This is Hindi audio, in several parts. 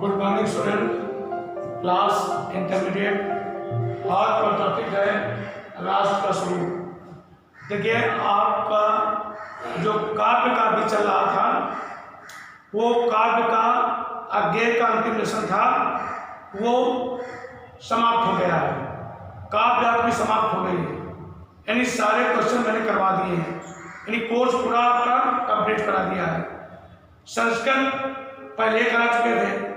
Good morning student, class intermediate. आज का टॉपिक है राष्ट्र का स्वरूप। देखिए, आपका जो काव्य का भी चल रहा था, वो काव्य का अज्ञेय का अंतिम लेसन था, वो समाप्त हो गया है। काव्य आपकी समाप्त हो गई है, यानी सारे क्वेश्चन मैंने करवा दिए हैं, यानी कोर्स पूरा आपका कंप्लीट करा दिया है। संस्कृत पहले करा चुके थे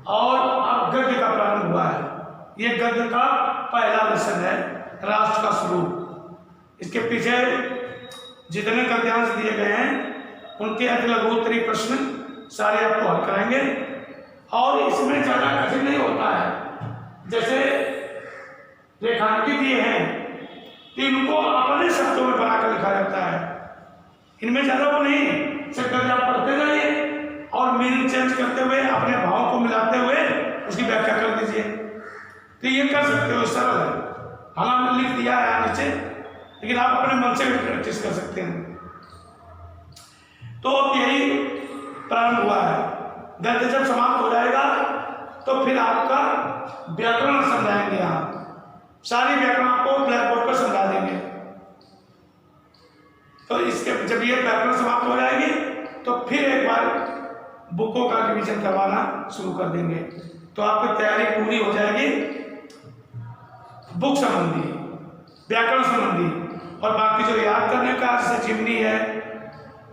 और अब गद्य का प्रारंभ हुआ है। ये गद्य का पहला लेसन है, राष्ट्र का स्वरूप। इसके पीछे जितने गद्यांश दिए गए हैं उनके अति लघुत्तरी प्रश्न सारे आपको हल कराएंगे और इसमें ज़्यादा कठिन नहीं होता है। जैसे रेखांकित दिए हैं कि इनको अपने शब्दों में बनाकर लिखा जाता है, इनमें ज़्यादा वो नहीं, सिर्फ आप पढ़ते जाइए और मीनिंग चेंज करते हुए अपने भाव को मिलाते हुए उसकी व्याख्या कर दीजिए। तो ये कर सकते हो, सरल है। हालांकि लिख दिया है नीचे, लेकिन आप अपने मन से भी प्रैक्टिस कर सकते हैं। तो यही प्रारंभ हुआ है। गद्य जब समाप्त हो जाएगा तो फिर आपका व्याकरण समझाएंगे। यहाँ सारी व्याकरण आपको ब्लैक बोर्ड पर समझा देंगे। तो इसके जब ये व्याकरण समाप्त हो जाएगी तो फिर एक बार बुकों का रिवीजन करवाना शुरू कर देंगे। तो आपकी तैयारी पूरी हो जाएगी बुक संबंधी, व्याकरण संबंधी, और बाकी जो याद करने का, जैसे चिमनी है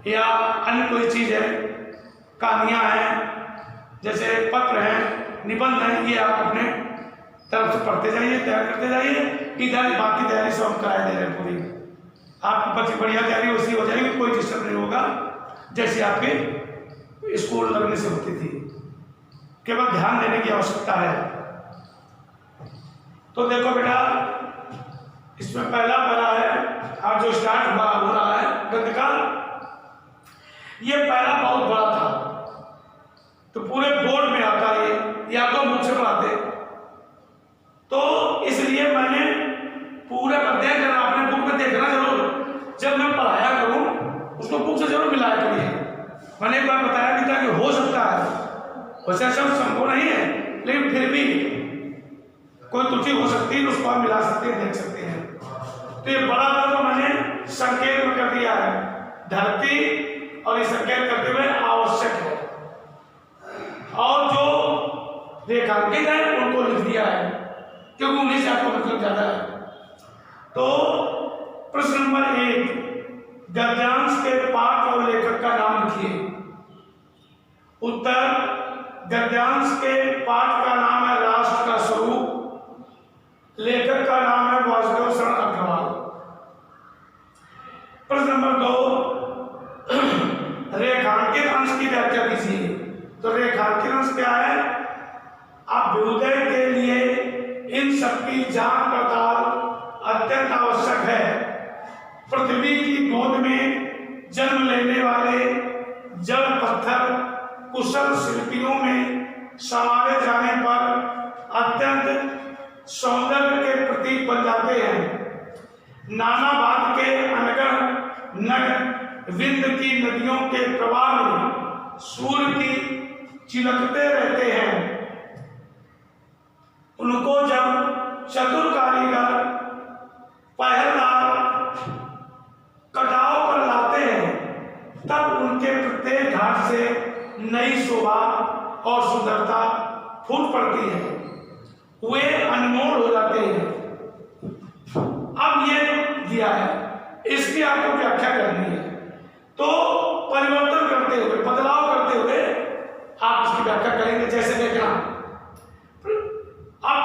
या अन्य कोई चीज़ है, कहानियाँ हैं, जैसे पत्र हैं, निबंध हैं, ये आप अपने तरफ से पढ़ते जाइए, तैयार करते जाइए। इधर बाकी तैयारी सब हम कराए दे रहे हैं पूरी। आपकी बच्ची बढ़िया तैयारी वैसी हो जाएगी, कोई डिस्टर्ब नहीं होगा, जैसे आपके स्कूल लगने से होती थी। केवल ध्यान देने की आवश्यकता है। तो देखो बेटा, इसमें पहला है आज जो स्टार्ट हो रहा है गद्य का, ये पहला बहुत बड़ा था, तो पूरे बोर्ड में आता है ये, या तो मुझसे पढ़ाते, तो इसलिए मैंने पूरा अध्ययन करना, अपने बुक में देखना जरूर, जब मैं पढ़ाया करूं उसको बुक से जरूर मिलाया करिए। मैंने एक बार बताया भी था कि हो सकता है, वैसे सब संभव नहीं है, लेकिन फिर भी कोई त्रुटि हो सकती है, उसको आप मिला सकते हैं, देख सकते हैं। तो ये बड़ा था तो मैंने संकेत में कर दिया है, धरती, और ये संकेत करते हुए आवश्यक है, और जो रेखांकित है उनको लिख दिया है, क्योंकि उन्हीं से आपको मतलब ज्यादा है। तो प्रश्न नंबर 1, गद्यांश के पाठ और लेखक का नाम लिखिए। उत्तर, गद्यांश के पाठ का नाम है राष्ट्र का स्वरूप, लेखक का नाम है वासुदेव शरण अग्रवाल। प्रश्न नंबर 2, रेखांकित अंश की व्याख्या कीजिए। तो रेखांकित अंश क्या है? अभ्युदय के लिए इन सबकी जांच पड़ताल अत्यंत आवश्यक है। पृथ्वी की गोद में जन्म लेने वाले जड़ पत्थर कुशल शिल्पियों में संवारे जाने पर अत्यंत सौंदर्य के प्रतीक बन जाते हैं। नानाबाद के अनगढ़ नग विंध्य की नदियों के प्रवाह में सूर्य की चिलकते रहते हैं। उनको जब चतुर कारीगर पहलदार कटाव पर लाते हैं, तब उनके प्रत्येक घाट से नई शोभा और सुंदरता फूट पड़ती है, वे अनमोल हो जाते हैं। अब ये दिया है, इसकी आपको व्याख्या करनी है। तो परिवर्तन करते हुए, बदलाव करते हुए आप इसकी व्याख्या करेंगे। जैसे देखना, अब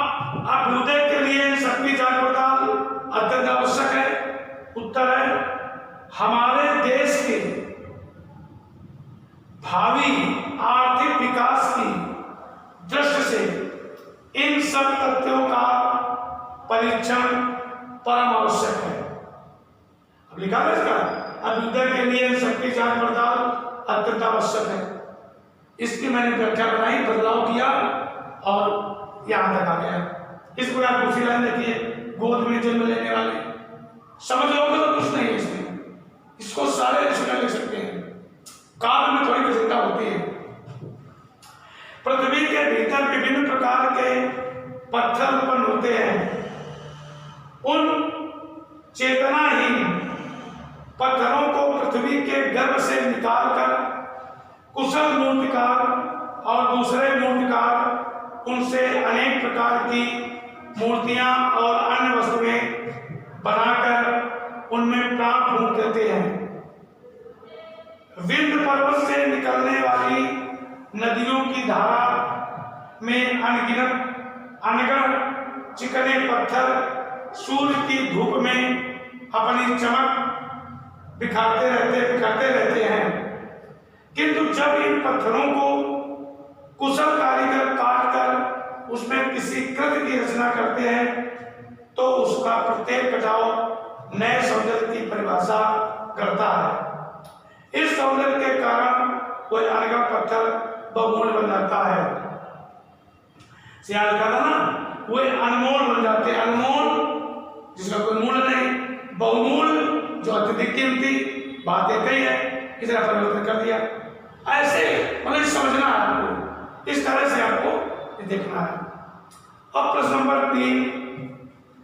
अभ्युदय के लिए सबकी जांच पड़ताल अत्यंत आवश्यक है। उत्तर है, हमारे देश के भावी आर्थिक विकास की दृष्टि से इन सब तथ्यों का परीक्षण परम आवश्यक है। अब लिखा है इसका, अभ्युदय के लिए इन सबकी जांच पड़ताल अत्यंत आवश्यक है। इसकी मैंने व्याख्या बनाई, बदलाव किया और यहां तक आ गया। इसको आप दूसरी लाइन देखिए, गोद में जन्म लेने वाले, समझ लोगे तो कुछ नहीं है इसमें, इसको सारे इसमें लिख सकते हैं। काल में थोड़ी विशेषता होती है। पृथ्वी के भीतर विभिन्न प्रकार के पत्थर उत्पन्न होते हैं। उन चेतनाहीन पत्थरों को पृथ्वी के गर्भ से निकालकर कुशल मूर्तिकार और दूसरे मूर्तिकार उनसे अनेक प्रकार की मूर्तियां और अन्य वस्तुएं बनाकर उनमें प्राण फूंक देते हैं। विंध्य पर्वत से निकलने वाली नदियों की धारा में अनगढ़ चिकने पत्थर सूर्य की धूप में अपनी चमक बिखरते रहते हैं, किंतु जब इन पत्थरों को कुशल कारीगर काटकर उसमें किसी कृति की रचना करते हैं तो उसका प्रत्येक कटाव नए सौंदर्य की परिभाषा करता है। इस सौंदर्य के कारण कोई अनगढ़ पत्थर बहुमूल्य बन जाता है। सियाल कहा ना, वो अनमोल बन जाते हैं। अनमोल जिसका कोई मूल्य नहीं, बहुमूल्य जो अत्यधिक कीमती, बातें कही है, इस तरह परिवर्तन कर दिया। ऐसे मतलब समझना है आपको, इस तरह से आपको देखना है। अब प्रश्न नंबर 3,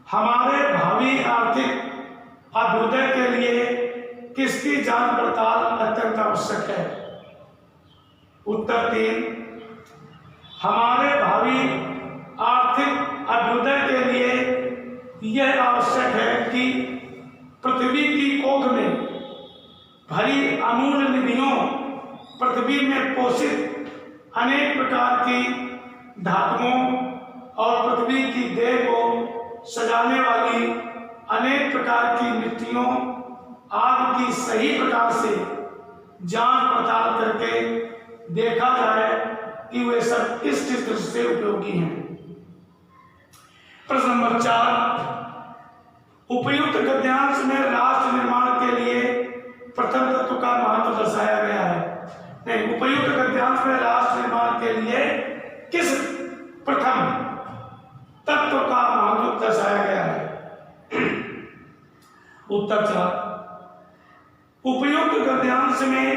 हमारे भावी आर्थिक अभ्युदय के लिए किसकी जांच पड़ताल अत्यंत आवश्यक है? उत्तर 3, हमारे भावी आर्थिक अभ्युदय के लिए यह आवश्यक है कि पृथ्वी की कोख में भरी अमूल्य निधियों, पृथ्वी में पोषित अनेक प्रकार की धातुओं और पृथ्वी की देह को सजाने वाली अनेक प्रकार की मिट्टियों आदि की सही प्रकार से जांच पड़ताल करके देखा जाए कि वे सब किस दृष्टि से उपयोगी हैं। प्रश्न नंबर 4, उपयुक्त गद्यांश में राष्ट्र निर्माण के लिए प्रथम तत्व का महत्व दर्शाया गया है। नहीं, उपयुक्त गद्यांश में राष्ट्र निर्माण के लिए किस प्रथम तत्व का महत्व दर्शाया गया है? उत्तर 4, उपयुक्त गद्यांश में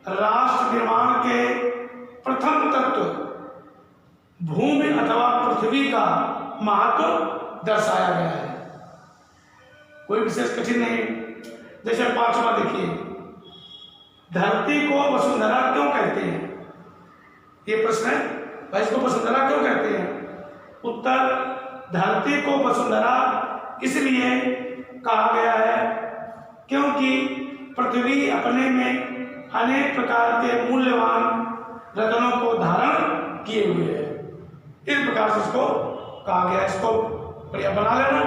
राष्ट्र निर्माण के प्रथम तत्व भूमि अथवा पृथ्वी का महत्व दर्शाया गया है। कोई विशेष कठिन नहीं। जैसे 5वां देखिए, धरती को वसुंधरा क्यों कहते हैं? ये प्रश्न है, भाई इसको वसुंधरा क्यों कहते हैं? उत्तर, धरती को वसुंधरा इसलिए कहा गया है क्योंकि पृथ्वी अपने में अनेक प्रकार के मूल्यवान रत्नों को धारण किए हुए है। इस प्रकार से इसको कहा गया। इसको बढ़िया बना लेना।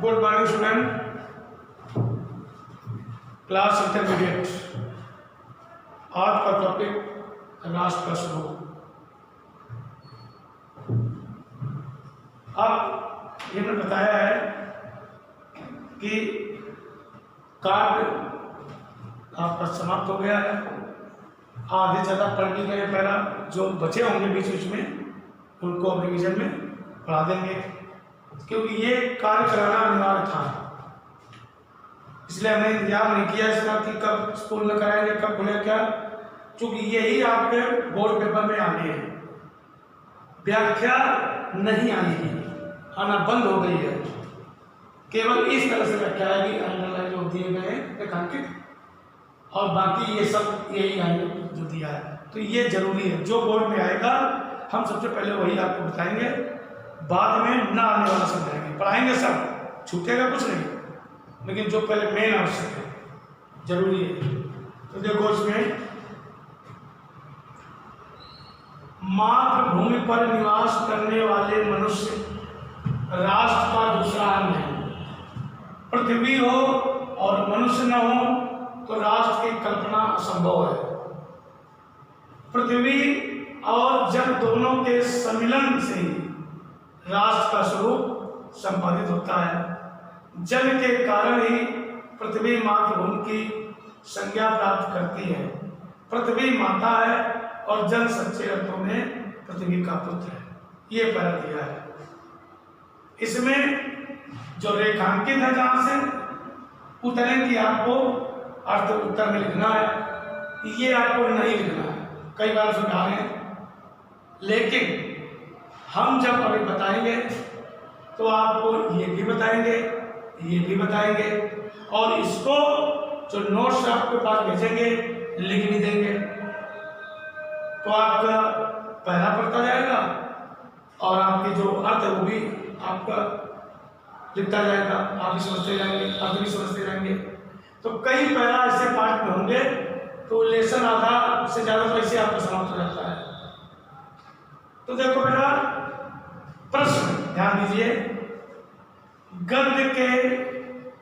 Good morning student, class intermediate. आज का टॉपिक राष्ट्र का स्वरूप। अब ये मैंने बताया है कि काव्य आपका समाप्त हो गया है। आधे ज़्यादा पढ़ भी गए, पहला जो बचे होंगे बीच बीच में उनको अब रिविजन में पढ़ा देंगे, क्योंकि ये कार्य कराना अनिवार्य था। इसलिए हमने इंतजार नहीं किया इसका कि कब स्कूल में कराएंगे, कब खुले क्या, क्योंकि यही आपके बोर्ड पेपर में आने हैं। व्याख्या नहीं आएगी, आना बंद हो गई है। केवल इस तरह से व्याख्या आएगी, अंडरलाइन जो दिए गए हैं रेखांकित, और बाकी ये सब यही आएंगे जो दिया है। तो ये जरूरी है, जो बोर्ड में आएगा हम सबसे पहले वही आपको बताएंगे, बाद में ना आने वाला समझाएंगे। पढ़ाएंगे सब, छूटेगा कुछ नहीं, लेकिन जो पहले मेन आवश्यक है, जरूरी है। तो देखो इसमें मातृभूमि पर निवास करने वाले मनुष्य राष्ट्र का दूसरा अंग है। पृथ्वी हो और मनुष्य न हो तो राष्ट्र की कल्पना असंभव है। पृथ्वी और जल दोनों के सम्मिलन से ही राष्ट्र का स्वरूप संपादित होता है। जल के कारण ही पृथ्वी मातृभूमि की संज्ञा प्राप्त करती है। पृथ्वी माता है और जल सच्चे अर्थों में पृथ्वी का पुत्र है। ये पहला दिया है। इसमें जो रेखांकित है जहां से उतने की आपको अर्थ उत्तर में लिखना है, ये आपको नहीं लिखना है। कई बार समझा रहे हैं, लेकिन हम जब अभी बताएंगे तो आपको ये भी बताएंगे, ये भी बताएंगे, और इसको जो नोट्स आपके पास भेजेंगे लिख भी देंगे। तो आपका पहला पढ़ता जाएगा और आपके जो अर्थ है वो भी आपका लिखता जाएगा, आप भी समझते जाएंगे, अर्थ भी समझते जाएंगे। तो कई पहला ऐसे पार्ट में होंगे तो लेसन आधा से ज़्यादा तो ऐसे आपका समाप्त हो जाता है। तो देखो बेटा, प्रश्न ध्यान दीजिए, गद्य के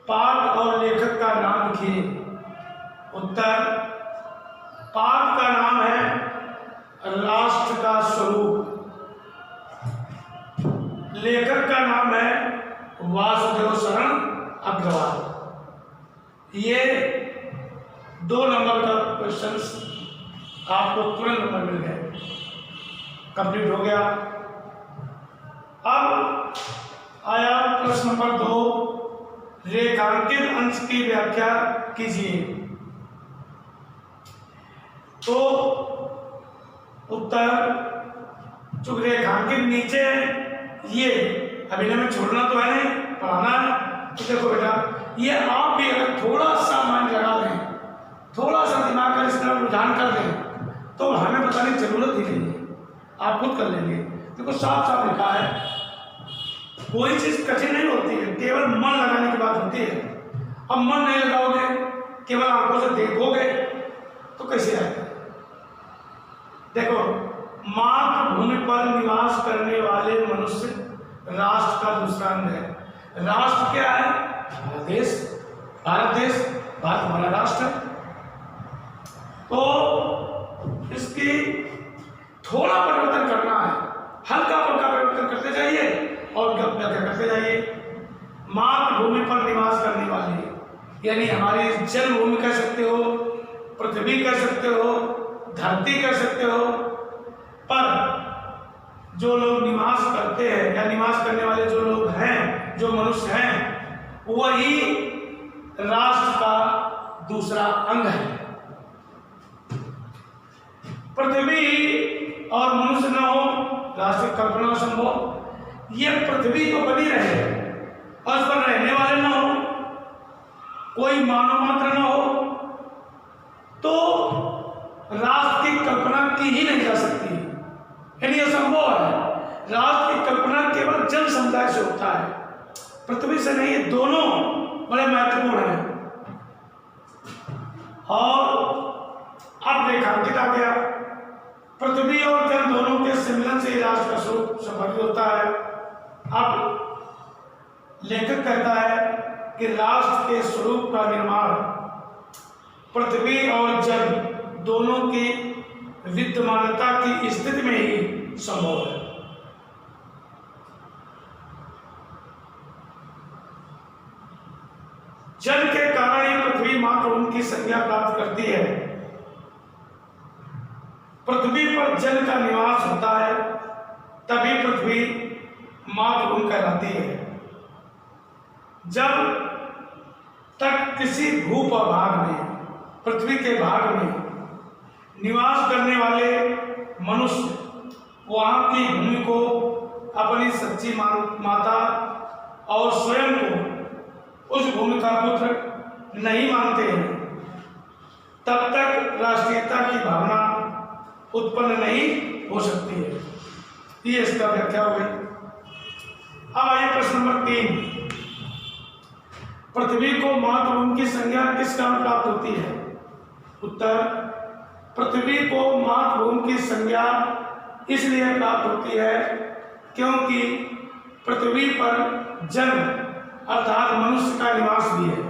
पाठ और लेखक का नाम लिखिए। उत्तर, पाठ का नाम है राष्ट्र का स्वरूप, लेखक का नाम है वासुदेव शरण अग्रवाल। ये 2 नंबर का क्वेश्चन आपको तुरंत नंबर मिल गए, कंप्लीट हो गया। अब आया प्रश्न नंबर 2, रेखांकित अंश की व्याख्या कीजिए। तो उत्तर, जो रेखांकित नीचे ये अभी में छोड़ना तो है नहीं, पढ़ाना है। तो देखो बेटा, ये आप भी अगर थोड़ा सा माइंड लगा दें, थोड़ा सा दिमाग का इसका रुझान कर दें, तो हमें बताने की जरूरत ही नहीं है, आप खुद कर लेंगे। देखो साफ साफ लिखा है, कोई चीज कठिन नहीं होती है, केवल मन लगाने की बात होती है। अब मन नहीं लगाओगे, केवल आंखों से देखोगे तो कैसे आएगा? देखो, मातृभूमि पर निवास करने वाले मनुष्य राष्ट्र का दूसरा अंग है। राष्ट्र क्या है? भारत देश, भारत देश, भारत हमारा राष्ट्र है। तो इसकी थोड़ा परिवर्तन करना है, हल्का फुल्का परिवर्तन करते जाइए और व्याख्या करते जाइए। मातृभूमि पर निवास करने वाले, यानी हमारी जन्मभूमि कह सकते हो, पृथ्वी कह सकते हो, धरती कह सकते हो, पर जो लोग निवास करते हैं या निवास करने वाले जो लोग हैं, जो मनुष्य हैं, वही राष्ट्र का दूसरा अंग है। पृथ्वी और मनुष्य न हो, राष्ट्र की कल्पना संभव। ये पृथ्वी तो बनी रहे और उस पर रहने वाले न हो, कोई मानव मात्र न हो, तो राष्ट्र की कल्पना की ही नहीं जा सकती, यानी यह संभव है। राष्ट्र की कल्पना केवल जन समुदाय से होता है, पृथ्वी से नहीं। ये दोनों बड़े महत्वपूर्ण हैं। और अब रेखांकित आ गया, पृथ्वी और जल दोनों के सम्मिलन से राष्ट्र का स्वरूप संपादित होता है। अब लेखक कहता है कि राष्ट्र के स्वरूप का निर्माण पृथ्वी और जल दोनों की विद्यमानता की स्थिति में ही संभव है। जल के कारण ही पृथ्वी मात्र उनकी संज्ञा प्राप्त करती है। पृथ्वी पर जल का निवास होता है, तभी पृथ्वी मातृभूमि कहलाती है। जब तक किसी भूभाग में, पृथ्वी के भाग में निवास करने वाले मनुष्य वहां की भूमि को अपनी सच्ची माता और स्वयं को उस भूमि का पुत्र नहीं मानते हैं, तब तक राष्ट्रीयता की भावना उत्पन्न नहीं हो सकती है। ये इसका व्याख्या हो गई। अब आइए प्रश्न नंबर 3, पृथ्वी को मातृभूमि की संज्ञा किस कारण प्राप्त होती है? उत्तर, पृथ्वी को मातृभूमि की संज्ञा इसलिए प्राप्त होती है क्योंकि पृथ्वी पर जन अर्थात मनुष्य का निवास भी है।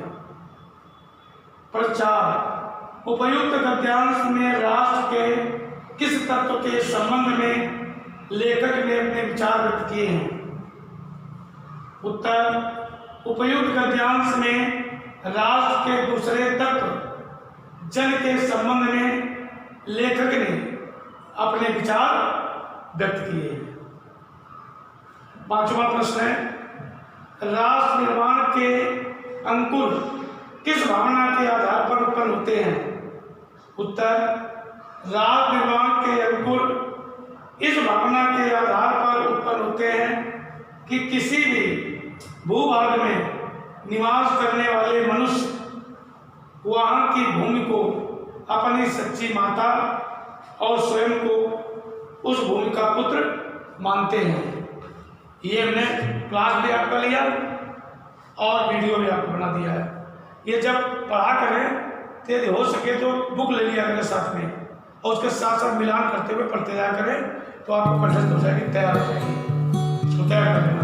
पर 4, उपयुक्त गद्यांश में राष्ट्र के किस तत्व के संबंध में लेखक ने अपने विचार व्यक्त किए हैं? उत्तर, उपयुक्त गद्यांश में राष्ट्र के दूसरे तत्व जन के संबंध में लेखक ने अपने विचार व्यक्त किए हैं। 5वां प्रश्न है, राष्ट्र निर्माण के अंकुर किस भावना के आधार पर उत्पन्न होते हैं? उत्तर, राज निर्माण के अनुकूल इस भावना के आधार पर उत्पन्न होते हैं कि किसी भी भूभाग में निवास करने वाले मनुष्य वहाँ की भूमि को अपनी सच्ची माता और स्वयं को उस भूमि का पुत्र मानते हैं। ये हमने क्लास भी आपका लिया और वीडियो भी आपको बना दिया है। ये जब पढ़ा करें तो यदि हो सके तो बुक ले लिया करें साथ में और उसके साथ साथ मिलान करते हुए पढ़ते जाया करें तो आपको कंठस्थ हो जाएगी, तैयार हो जाएगी। इसको तैयार कर लेना।